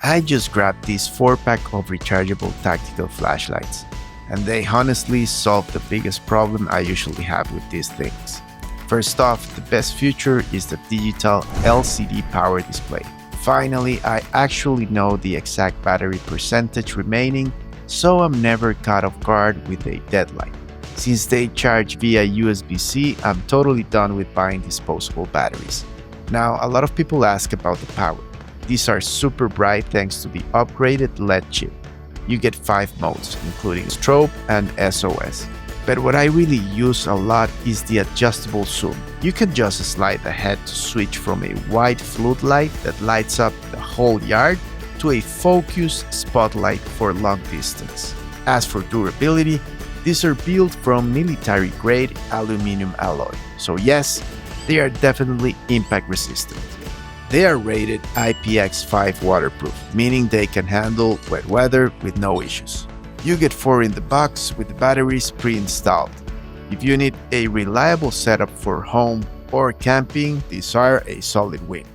I just grabbed this 4-pack of rechargeable tactical flashlights, and they honestly solve the biggest problem I usually have with these things. First off, the best feature is the digital LCD power display. Finally, I actually know the exact battery percentage remaining, so I'm never caught off guard with a deadline. Since they charge via USB-C, I'm totally done with buying disposable batteries. Now, a lot of people ask about the power. These are super bright thanks to the upgraded LED chip. You get 5 modes, including strobe and SOS. But what I really use a lot is the adjustable zoom. You can just slide the head to switch from a white floodlight that lights up the whole yard to a focused spotlight for long distance. As for durability, these are built from military-grade aluminum alloy, so yes, they are definitely impact resistant. They are rated IPX5 waterproof, meaning they can handle wet weather with no issues. You get 4 in the box with the batteries pre-installed. If you need a reliable setup for home or camping, these are a solid win.